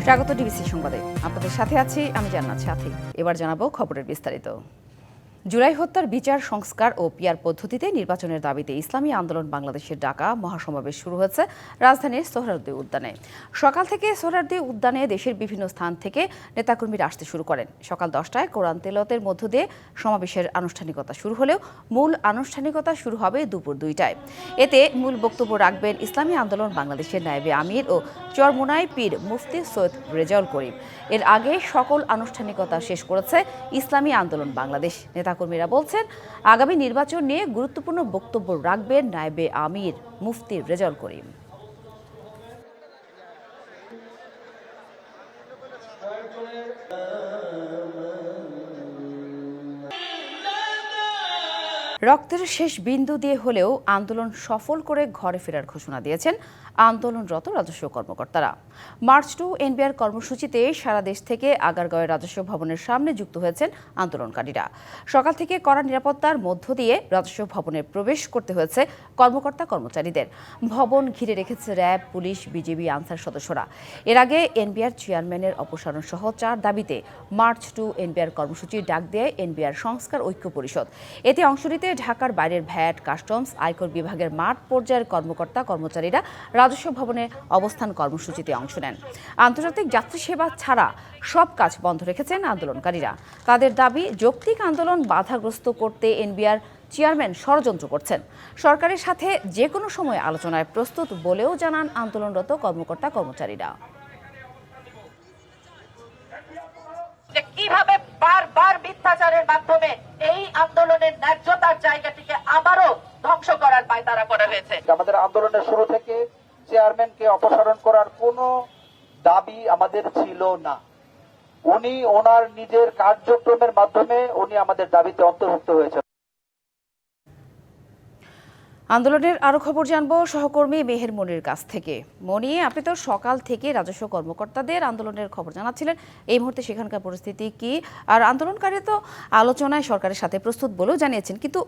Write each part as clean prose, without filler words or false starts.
স্বাগত ডিবিসি সংবাদে। আপনাদের সাথে আছি আমি জান্নাত সাথী। এবার জানাবো খবরের বিস্তারিত। জুলাই হত্যার বিচার সংস্কার ও পিআর পদ্ধতিতে নির্বাচনের দাবিতে ইসলামী আন্দোলন বাংলাদেশের ডাকা মহাসমাবেশ শুরু হয়েছে রাজধানীর সোহরাওয়ার্দী উদ্যানে। সকাল থেকে সোহরাওয়ার্দী উদ্যানে দেশের বিভিন্ন স্থান থেকে নেতাকর্মীরা আসতে শুরু করেন। সকাল 10টায় কোরআন তেলাওয়াতের মধ্য দিয়ে সমাবেশের আনুষ্ঠানিকতা শুরু হলেও মূল আনুষ্ঠানিকতা শুরু হবে দুপুর 2টায়। এতে মূল বক্তব্য রাখবেন ইসলামী আন্দোলন বাংলাদেশের নায়েবে আমির ও চরমোনাই পীর মুফতি সৈয়দ রেজাউল করিম। এর আগে সকল আনুষ্ঠানিকতা শেষ করেছে ইসলামী আন্দোলন বাংলাদেশ। নেতাকর্মীরা বলছেন, আগামী নির্বাচন নিয়ে গুরুত্বপূর্ণ বক্তব্য রাখবেন নায়েবে আমির মুফতি রেজাউল করিম। রক্তের শেষ বিন্দু দিয়ে হলেও আন্দোলন সফল করে ঘরে ফেরার ঘোষণা দিয়েছেন আন্দোলনরত রাজস্ব কর্মকর্তারা। মার্চ টু এনবিআর কর্মসূচিতে সারা দেশ থেকে আগারগাঁওয়ের রাজস্ব ভবনের সামনে যুক্ত হয়েছেন আন্দোলনকারীরা। সকাল থেকে কড়া নিরাপত্তার মধ্য দিয়ে রাজস্ব ভবনে প্রবেশ করতে হয়েছে কর্মকর্তা কর্মচারীদের। ভবন ঘিরে রেখেছে র্যাব, পুলিশ, বিজিবি, আনসার সদস্যরা। এর আগে এনবিআর চেয়ারম্যানের অপসারণ সহ 4 দাবিতে মার্চ টু এনবিআর কর্মসূচির ডাক দেয় এনবিআর সংস্কার ঐক্য পরিষদ। এতে অংশ নিতে ঢাকার বাইরের ভ্যাট, কাস্টমস, আয়কর বিভাগের মাঠ পর্যায়ের কর্মকর্তা কর্মচারীরা রাজস্ব ভবনে অবস্থান কর্মসূচিতে অংশ নেন। আন্তর্জাতিক যাত্রী সেবা ছাড়া সব কাজ বন্ধ রেখেছেন আন্দোলনকারীরা। তাদের দাবি, যৌক্তিক আন্দোলন বাধাগ্রস্ত করতে এনবিআর চেয়ারম্যান ষড়যন্ত্র করছেন। সরকারের সাথে যে কোনো সময় আলোচনায় প্রস্তুত বলেও জানান আন্দোলনরত কর্মকর্তা কর্মচারীরা। কিভাবে বারবার মিথ্যাচারের মাধ্যমে এই আন্দোলনের ন্যায্যতার জায়গাটিকে আবারও ধ্বংস করার পায়তারা করা হয়েছে। আমাদের আন্দোলনের শুরু থেকে চেয়ারম্যানকে অপসারণ করার কোনো দাবি আমাদের ছিল না। উনি ওনার নিজের কার্যক্রমের মাধ্যমে উনি আমাদের দাবিতে অন্তর্ভুক্ত হয়েছে। আন্দোলনের আরো খবর জানবো সহকর্মী মেহের মনির কাছ থেকে। মনি, আপনি তো সকাল থেকে রাজস্ব কর্মকর্তাদের আন্দোলনের খবর জানাচ্ছিলেন, এই মুহূর্তে সেখানকার পরিস্থিতি কি? আর আন্দোলনকারী তো আলোচনায় সরকারের সাথে প্রস্তুত বলেও জানিয়েছেন, কিন্তু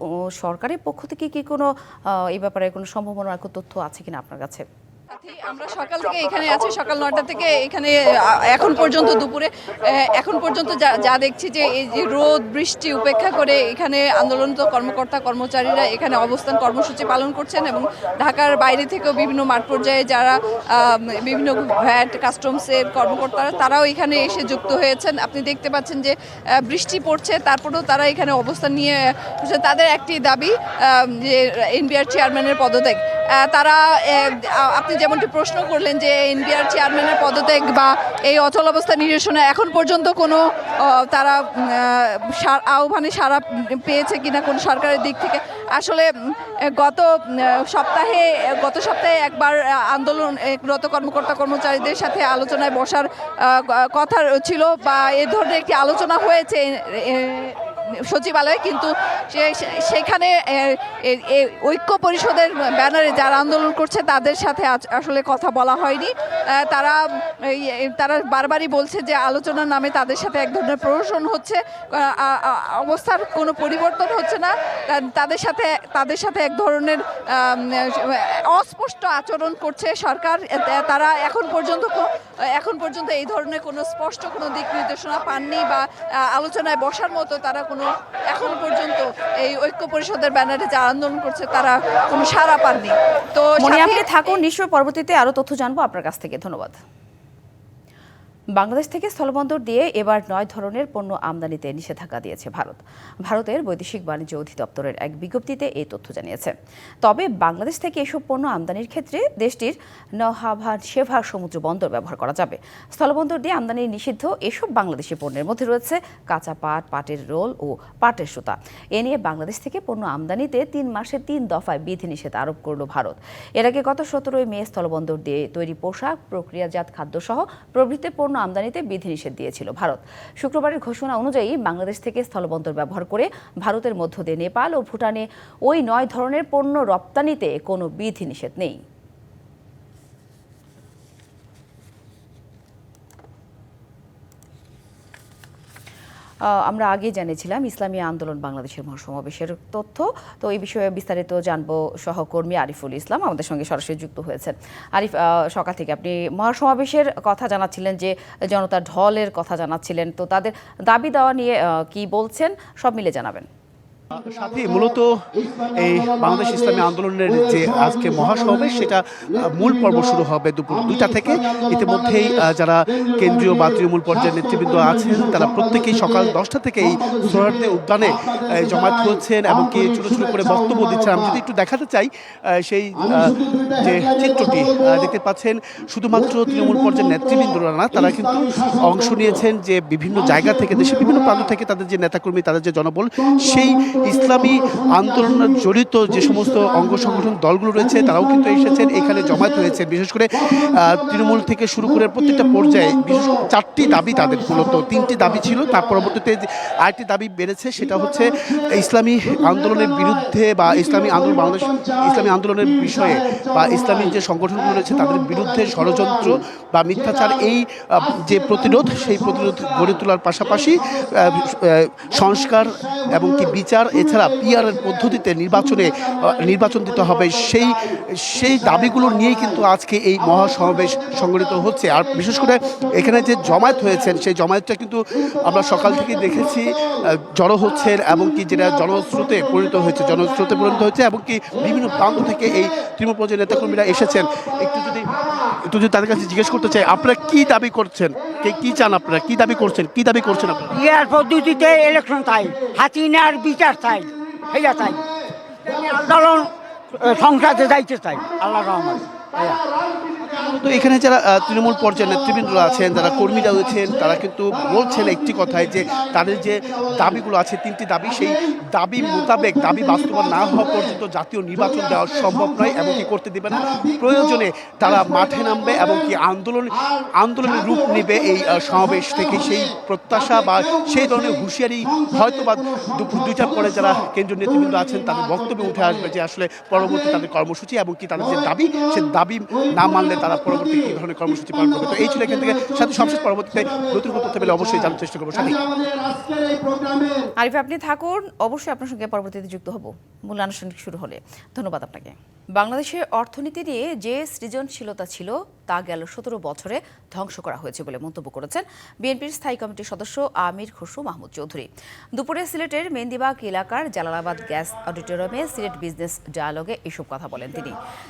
সরকারের পক্ষ থেকে কি কোনো এই ব্যাপারে কোনো সম্ভাবনা, তথ্য আছে কিনা আপনার কাছে? আমরা সকাল থেকে এখানে আছি, সকাল 9টা থেকে এখানে এখন পর্যন্ত দুপুরে এখন পর্যন্ত যা দেখছি যে এই যে রোদ বৃষ্টি উপেক্ষা করে এখানে আন্দোলনরত কর্মকর্তা কর্মচারীরা এখানে অবস্থান কর্মসূচি পালন করছেন এবং ঢাকার বাইরে থেকেও বিভিন্ন মাঠ পর্যায়ে যারা বিভিন্ন ভ্যাট, কাস্টমসের কর্মকর্তারা তারাও এখানে এসে যুক্ত হয়েছেন। আপনি দেখতে পাচ্ছেন যে বৃষ্টি পড়ছে, তারপরেও তারা এখানে অবস্থান নিয়ে তাদের একটি দাবি যে এনবিআর চেয়ারম্যানের পদত্যাগ। তারা আপনি যেমনটি প্রশ্ন করলেন যে এনবিআর চেয়ারম্যানের পদত্যাগ বা এই অচল অবস্থা নিরসনে এখন পর্যন্ত কোনো তারা আহ্বানে সাড়া পেয়েছে কিনা কোন সরকারের দিক থেকে। আসলে গত সপ্তাহে একবার আন্দোলনরত কর্মকর্তা কর্মচারীদের সাথে আলোচনায় বসার কথা ছিল বা এ ধরনের একটি আলোচনা হয়েছে সচিবালয়ে, কিন্তু সেখানে ঐক্য পরিষদের ব্যানারে যারা আন্দোলন করছে তাদের সাথে আসলে কথা বলা হয়নি। তারা বারবারই বলছে যে আলোচনার নামে তাদের সাথে এক ধরনের প্রহসন হচ্ছে, অবস্থার কোনো পরিবর্তন হচ্ছে না। তাদের সাথে এক ধরনের অস্পষ্ট আচরণ করছে সরকার। তারা এখন পর্যন্ত এই ধরনের কোনো স্পষ্ট কোনো দিক নির্দেশনা পাননি বা আলোচনায় বসার মতো তারা এখন পর্যন্ত এই ঐক্য পরিষদের ব্যানারে যারা আন্দোলন করছে তারা কোনো সাড়া পাননি। তো আপনি থাকুন, নিশ্চয় পরবর্তীতে আরো তথ্য জানবো আপনার কাছ থেকে। ধন্যবাদ। বাংলাদেশ থেকে স্থলবন্দর দিয়ে এবার 9 ধরনের পণ্য আমদানিতে নিষেধাজ্ঞা দিয়েছে ভারত। ভারতের বৈদেশিক বাণিজ্য অধিদপ্তরের এক বিজ্ঞপ্তিতে এই তথ্য জানিয়েছে। তবে বাংলাদেশ থেকে এসব পণ্য আমদানির ক্ষেত্রে দেশটির সেভার সমুদ্র বন্দর ব্যবহার করা যাবে। স্থলবন্দর দিয়ে আমদানি নিষিদ্ধ এসব বাংলাদেশি পণ্যের মধ্যে রয়েছে কাঁচা পাট, পাটের রোল ও পাটের সুতা। এ নিয়ে বাংলাদেশ থেকে পণ্য আমদানিতে 3 মাসে 3 দফায় বিধিনিষেধ আরোপ করল ভারত। এর আগে গত 17 মে স্থলবন্দর দিয়ে তৈরি পোশাক, প্রক্রিয়াজাত খাদ্যসহ প্রভৃতি পণ্য আমদানিতে বিধিনিষেধ দিয়েছিল ভারত। শুক্রবারের ঘোষণা অনুযায়ী বাংলাদেশ থেকে স্থলবন্দর ব্যবহার করে ভারতের মধ্য দিয়ে নেপাল ও ভুটানে ওই 9 ধরনের পণ্য রপ্তানিতে কোনো বিধিনিষেধ নেই। আমরা আগে জানিয়েছিলাম ইসলামী আন্দোলন বাংলাদেশের মহাসমাবেশের তথ্য। তো এই বিষয়ে বিস্তারিত জানবো সহকর্মী আরিফুল ইসলাম আমাদের সঙ্গে সরাসরি যুক্ত হয়েছেন। আরিফ, সকাল থেকে আপনি মহাসমাবেশের কথা জানাচ্ছিলেন, যে জনতার ঢলের কথা জানাচ্ছিলেন, তো তাদের দাবি দেওয়া নিয়ে কি বলছেন সব মিলে জানাবেন। সাথে মূলত এই বাংলাদেশ ইসলামী আন্দোলনের যে আজকে মহাসমাবেশ, সেটা মূল পর্ব শুরু হবে দুপুর 2টা থেকে। ইতিমধ্যেই যারা কেন্দ্রীয় বা তৃণমূল পর্যায়ের নেতৃবৃন্দ আছেন তারা প্রত্যেকেই সকাল 10টা থেকে এই সোহরাওয়ার্দী উদ্যানে জমায়েত হচ্ছেন এবং কি ছোট ছোট করে বক্তব্য দিচ্ছেন। আমি যদি একটু দেখাতে চাই সেই যে চিত্রটি দেখতে পাচ্ছেন, শুধুমাত্র তৃণমূল পর্যায়ের নেতৃবৃন্দরা না, তারা কিন্তু অংশ নিয়েছেন যে বিভিন্ন জায়গা থেকে, দেশের বিভিন্ন প্রান্ত থেকে তাদের যে নেতাকর্মী, তাদের যে জনবল, সেই ইসলামী আন্দোলনে জড়িত যে সমস্ত অঙ্গ সংগঠন দলগুলো রয়েছে তারাও কিন্তু এসেছেন, এখানে জমায়েত হয়েছে। বিশেষ করে তৃণমূল থেকে শুরু করে প্রত্যেকটা পর্যায়ে বিশেষ করে 4টি দাবি তাদের, মূলত 3টি দাবি ছিল, তার পরবর্তীতে আরেকটি দাবি বেড়েছে, সেটা হচ্ছে ইসলামী আন্দোলনের বিরুদ্ধে বা ইসলামী আন্দোলন, বাংলাদেশ ইসলামী আন্দোলনের বিষয়ে বা ইসলামী যে সংগঠনগুলো রয়েছে তাদের বিরুদ্ধে ষড়যন্ত্র বা মিথ্যাচার, এই যে প্রতিরোধ, সেই প্রতিরোধ গড়ে তোলার পাশাপাশি সংস্কার এবং কি বিচার, এছাড়া পিআরের পদ্ধতিতে নির্বাচন দিতে হবে, সেই দাবিগুলো নিয়েই কিন্তু আজকে এই মহাসমাবেশ সংগঠিত হচ্ছে। আর বিশেষ করে এখানে যে জমায়েত হয়েছেন, সেই জমায়েতটা কিন্তু আমরা সকাল থেকে দেখেছি জড়ো হচ্ছেন এবং কি যেটা জনস্রোতে পরিণত হয়েছে এবং কি বিভিন্ন প্রান্ত থেকে এই তৃণমূল পর্যায়ের নেতাকর্মীরা এসেছেন। একটু যদি তাদের কাছে জিজ্ঞেস করতে চাই, আপনারা কি দাবি করছেন, কি চান, আপনারা কি দাবি করছেন আপনারা? ইয়ার পদ্ধতিতে ইলেকশন চাই, হাসিনার বিচার চাই, সেইটা চাই। আন্দোলন সংসদে যাইতে চাই, আল্লাহ রহমান। তো এখানে যারা তৃণমূল পর্যায়ের নেতৃবৃন্দরা আছেন, যারা কর্মীরা রয়েছেন, তারা কিন্তু বলছেন একটি কথায় যে তাদের যে দাবিগুলো আছে, 3টি দাবি, সেই দাবি মোতাবেক দাবি বাস্তবায়ন না হওয়া পর্যন্ত জাতীয় নির্বাচন দেওয়া সম্ভব নয় এবং কি করতে দেবে না। প্রয়োজনে তারা মাঠে নামবে এবং কি আন্দোলনের রূপ নেবে এই সমাবেশ থেকে। সেই প্রত্যাশা বা সেই ধরনের হুঁশিয়ারি হয়তো বা দুপুর 2টার পরে যারা কেন্দ্রীয় নেতৃবৃন্দ আছেন তাদের বক্তব্যে উঠে আসবে, যে আসলে পরবর্তী তাদের কর্মসূচি এবং কি তাদের যে দাবি, সে দাবি না মানলে তারা পরবর্তী কী ধরনের কর্মসূচি পালন করবে। তো এই ছিল এখান থেকে সাথে সবশেষ, পরবর্তীতে নতুন তথ্য পেলে অবশ্যই জানার চেষ্টা করবো। সাথে আরিফ, আপনি থাকুন, অবশ্যই আপনার সঙ্গে পরবর্তীতে যুক্ত হব মূল আনুষ্ঠানিক শুরু হলে। ধন্যবাদ আপনাকে। বাংলাদেশের অর্থনীতি নিয়ে যে সৃজনশীলতা ছিল তা গেল 17 বছরে ধ্বংস করা হয়েছে বলে মন্তব্য করেছেন বিএনপির স্থায়ী কমিটির সদস্য আমির খসরু মাহমুদ চৌধুরী। দুপুরে সিলেটের মেহেন্দিবাগ এলাকার জালালাবাদ গ্যাস অডিটোরিয়ামে সিলেট বিজনেস ডায়ালগে এসব কথা বলেন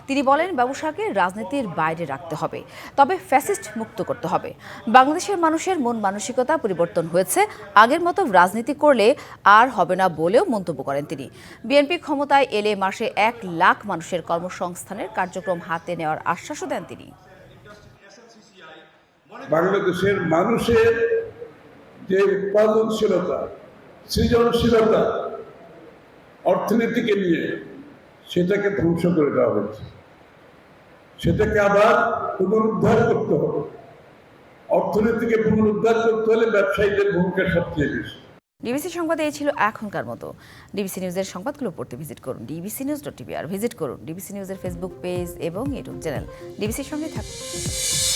তিনি বলেন, ব্যবসাকে রাজনীতির বাইরে রাখতে হবে, তবে ফ্যাসিস্ট মুক্ত করতে হবে। বাংলাদেশের মানুষের মন মানসিকতা পরিবর্তন হয়েছে, আগের মতো রাজনীতি করলে আর হবে না বলেও মন্তব্য করেন তিনি। বিএনপি ক্ষমতায় এলে মাসে 1 লাখ মানুষের কর্মসংস্থানের কার্যক্রম হাতে নেওয়ার আশ্বাসও দেন তিনি। বাংলাদেশের মানুষের যে উৎপাদনশীলতা, সৃজনশীলতা অর্থনীতিকে নিয়ে, সেটাকে ধ্বংস করে দেওয়া হয়েছে। সেটাকে আবার পুনরুদ্ধার করতে হবে। অর্থনীতিকে পুনরুদ্ধার করতে হলে ব্যবসায়ীদের ভূমিকা সবচেয়ে বেশি। ডিবিসি সংবাদে এই ছিল এখনকার মতো। ডিবিসি নিউজের সংবাদগুলো পড়তে ভিজিট করুন dbcnews.tv আর ভিজিট করুন ডিবিসি নিউজের ফেসবুক পেজ এবং ইউটিউব চ্যানেল। ডিবিসির সঙ্গে থাকুন।